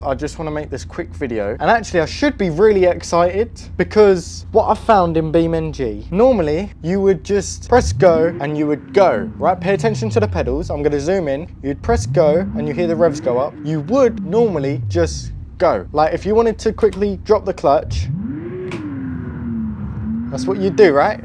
I just want to make this quick video, and actually I should be really excited because what I found in BeamNG, normally you would just press go and you would go, right? Pay attention to the pedals. I'm going to zoom in. You'd press go and you hear the revs go up. You would normally just go. Like if you wanted to quickly drop the clutch, that's what you'd do, right?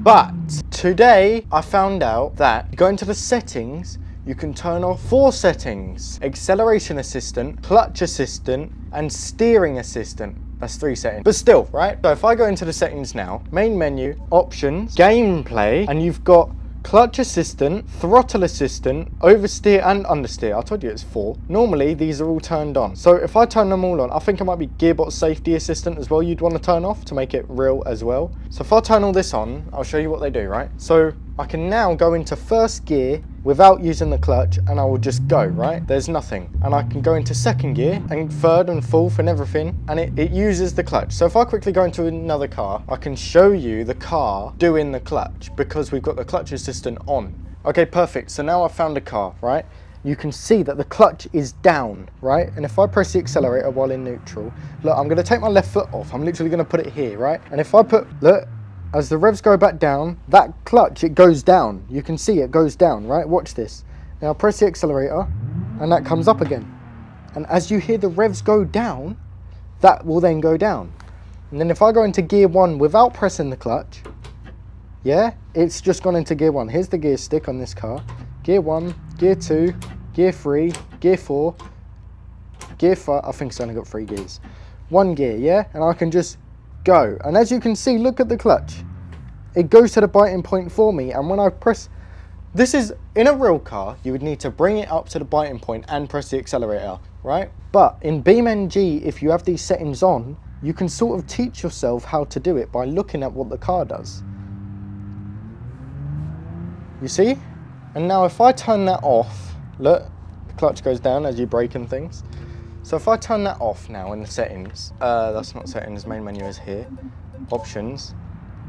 But today I found out that you go into the settings, you can turn off 4 settings: acceleration assistant, clutch assistant, and steering assistant. That's 3 settings, but still, right? So if I go into the settings now, main menu, options, gameplay, and you've got clutch assistant, throttle assistant, oversteer and understeer. I told you it's 4. Normally these are all turned on. So if I turn them all on, I think it might be gearbox safety assistant as well you'd want to turn off to make it real as well. So if I turn all this on, I'll show you what they do, right? So I can now go into first gear without using the clutch and I will just go, right? There's nothing. And I can go into second gear and third and fourth and everything, and it uses the clutch. So if I quickly go into another car, I can show you the car doing the clutch because we've got the clutch assistant on. Okay, perfect. So now I've found a car, right? You can see that the clutch is down, right? And if I press the accelerator while in neutral, look, I'm gonna take my left foot off. I'm literally gonna put it here, right? And if I put, look, as the revs go back down, that clutch, it goes down. You can see it goes down, right? Watch this. Now I press the accelerator and that comes up again. And as you hear the revs go down, that will then go down. And then if I go into gear 1 without pressing the clutch, yeah, it's just gone into gear 1. Here's the gear stick on this car. Gear 1, gear 2, gear 3, gear 4, gear 5, I think it's only got 3 gears. 1 gear, yeah? And I can just go. And as you can see, look at the clutch. It goes to the biting point for me. And when I press, this is, in a real car, you would need to bring it up to the biting point and press the accelerator, right? But in BeamNG, if you have these settings on, you can sort of teach yourself how to do it by looking at what the car does. You see? And now if I turn that off, look, the clutch goes down as you brake and things. So if I turn that off now in the settings, that's not settings, main menu is here, options,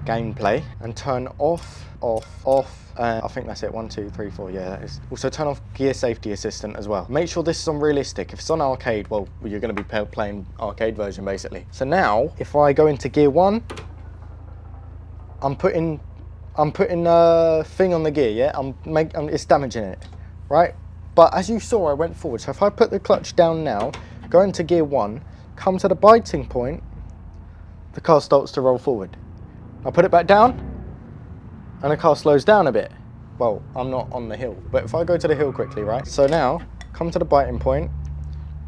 gameplay, and turn off, I think that's it, 1, 2, 3, 4, yeah, that is. Also turn off gear safety assistant as well. Make sure this is on realistic. If it's on arcade, well, you're gonna be playing arcade version basically. So now, if I go into gear 1, I'm putting a thing on the gear, yeah? It's damaging it, right? But as you saw, I went forward. So if I put the clutch down now, go into gear 1, come to the biting point, the car starts to roll forward. I put it back down, and the car slows down a bit. Well, I'm not on the hill, but if I go to the hill quickly, right? So now, come to the biting point,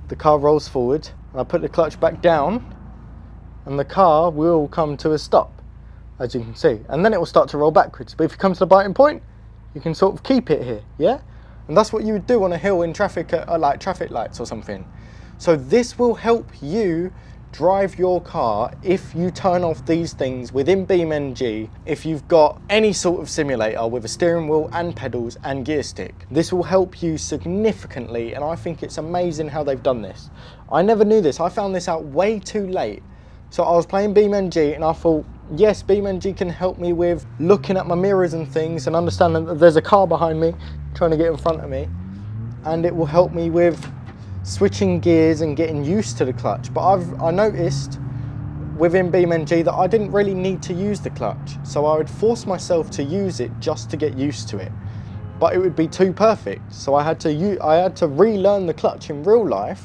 the car rolls forward, and I put the clutch back down, and the car will come to a stop, as you can see. And then it will start to roll backwards. But if you come to the biting point, you can sort of keep it here, yeah? And that's what you would do on a hill in traffic, like traffic lights or something. So this will help you drive your car if you turn off these things within BeamNG, if you've got any sort of simulator with a steering wheel and pedals and gear stick. This will help you significantly, and I think it's amazing how they've done this. I never knew this. I found this out way too late. So I was playing BeamNG and I thought, yes, BeamNG can help me with looking at my mirrors and things and understanding that there's a car behind me trying to get in front of me, and it will help me with switching gears and getting used to the clutch. But I noticed within BeamNG that I didn't really need to use the clutch, so I would force myself to use it just to get used to it, but it would be too perfect, so I had to relearn the clutch in real life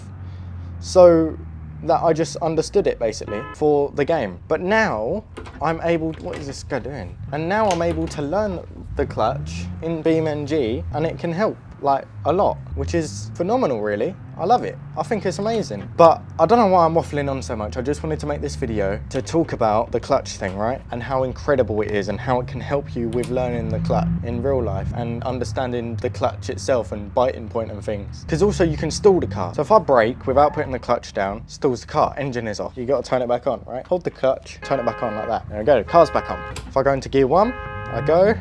so that I just understood it basically for the game. But now I'm able, what is this guy doing? And now I'm able to learn the clutch in BeamNG, and it can help like a lot, which is phenomenal really. I love it. I think it's amazing. But I don't know why I'm waffling on so much. I just wanted to make this video to talk about the clutch thing, right? And how incredible it is and how it can help you with learning the clutch in real life and understanding the clutch itself and biting point and things. Because also you can stall the car. So if I brake without putting the clutch down, stalls the car, engine is off. You got to turn it back on, right? Hold the clutch, turn it back on like that. There we go, car's back on. If I go into gear 1, I go,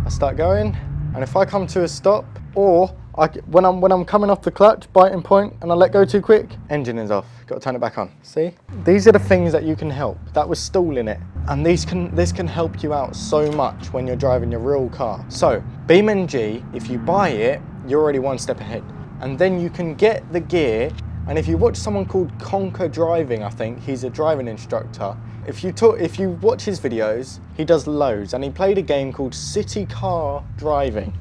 I start going, and if I come to a stop, or when I'm coming off the clutch, biting point, and I let go too quick, engine is off. Got to turn it back on. See? These are the things that you can help. That was stalling it. And this can help you out so much when you're driving your real car. So, BeamNG, if you buy it, you're already one step ahead. And then you can get the gear And if you watch someone called Conquer Driving, I think, he's a driving instructor. If you watch his videos, he does loads, and he played a game called City Car Driving.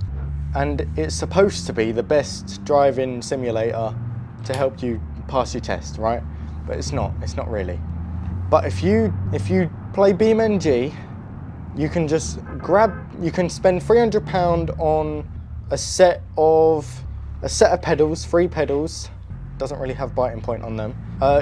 And it's supposed to be the best driving simulator to help you pass your test, right? But it's not really. But if you play BeamNG, you can spend £300 on a set of pedals, 3 pedals. Doesn't really have biting point on them.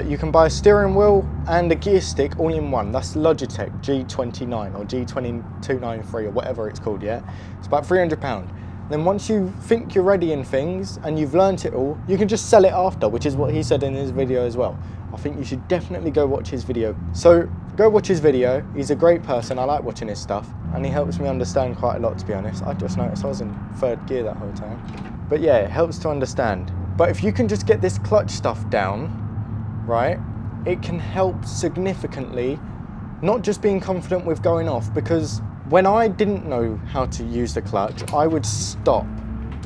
You can buy a steering wheel and a gear stick all in one. That's Logitech G29 or G2293 or whatever it's called, yeah? It's about £300. Then once you think you're ready in things and you've learnt it all, you can just sell it after, which is what he said in his video as well. I think you should definitely go watch his video. So go watch his video. He's a great person. I like watching his stuff, and he helps me understand quite a lot, to be honest. I just noticed I was in 3rd gear that whole time. But yeah, it helps to understand. But if you can just get this clutch stuff down, right, it can help significantly, not just being confident with going off, because when I didn't know how to use the clutch, I would stop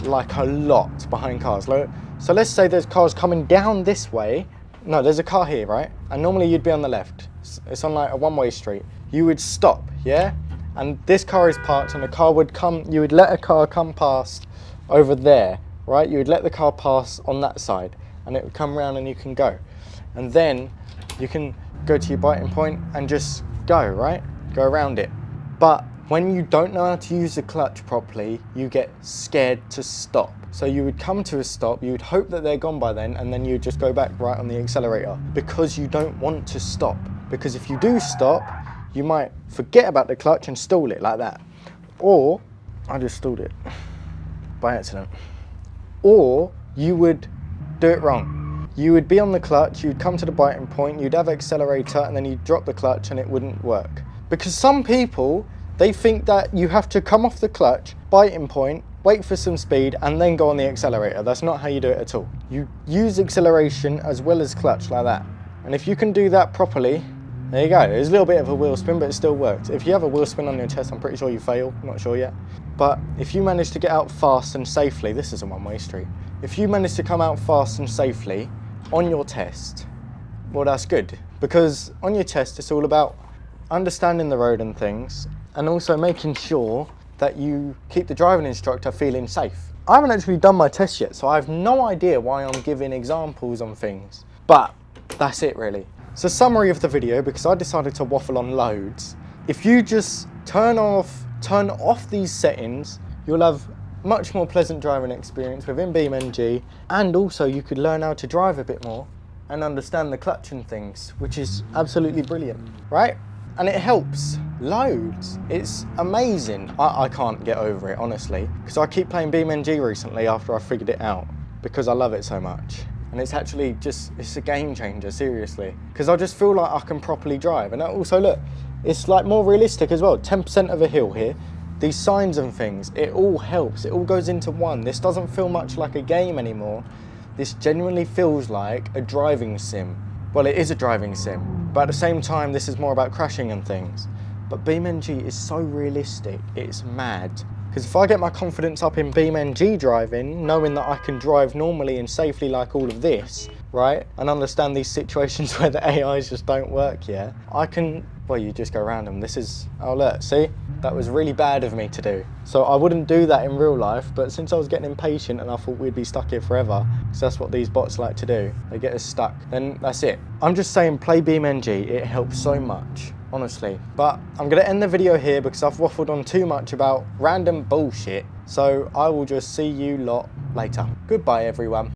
like a lot behind cars. So let's say there's cars coming down this way. No, there's a car here, right? And normally you'd be on the left. It's on like a one-way street. You would stop, yeah? And this car is parked and the car would come, you would let a car come past over there, right? You would let the car pass on that side and it would come around and you can go. And then you can go to your biting point and just go, right? Go around it. But when you don't know how to use the clutch properly, you get scared to stop. So you would come to a stop, you would hope that they're gone by then, and then you would just go back right on the accelerator because you don't want to stop. Because if you do stop, you might forget about the clutch and stall it like that. Or, I just stalled it by accident. Or you would do it wrong. You would be on the clutch, you'd come to the biting point, you'd have accelerator, and then you'd drop the clutch and it wouldn't work. Because some people, they think that you have to come off the clutch, biting point, wait for some speed, and then go on the accelerator. That's not how you do it at all. You use acceleration as well as clutch like that. And if you can do that properly, there you go. There's a little bit of a wheel spin, but it still works. If you have a wheel spin on your test, I'm pretty sure you fail. I'm not sure yet. But if you manage to get out fast and safely, this is a one-way street. If you manage to come out fast and safely on your test, well, that's good. Because on your test, it's all about understanding the road and things, and also making sure that you keep the driving instructor feeling safe. I haven't actually done my test yet, so I have no idea why I'm giving examples on things, but that's it really. So summary of the video, because I decided to waffle on loads. If you just turn off these settings, you'll have much more pleasant driving experience within BeamNG, and also you could learn how to drive a bit more and understand the clutch and things, which is absolutely brilliant, right? And it helps loads. It's amazing. I can't get over it, honestly, because I keep playing BeamNG recently after I figured it out, because I love it so much. And it's actually it's a game changer, seriously, because I just feel like I can properly drive. And also, look, it's like more realistic as well. 10% of a hill here, these signs and things, it all helps. It all goes into one. This doesn't feel much like a game anymore. This genuinely feels like a driving sim. Well, it is a driving sim, but at the same time, this is more about crashing and things. But BeamNG is so realistic, it's mad. Because if I get my confidence up in BeamNG driving, knowing that I can drive normally and safely like all of this, right, and understand these situations where the AIs just don't work, yeah, I can, well, you just go around them. This is, oh look, see? That was really bad of me to do. So I wouldn't do that in real life, but since I was getting impatient and I thought we'd be stuck here forever, because that's what these bots like to do, they get us stuck, then that's it. I'm just saying, play BeamNG, it helps so much, honestly. But I'm gonna end the video here because I've waffled on too much about random bullshit, so I will just see you lot later. Goodbye, everyone.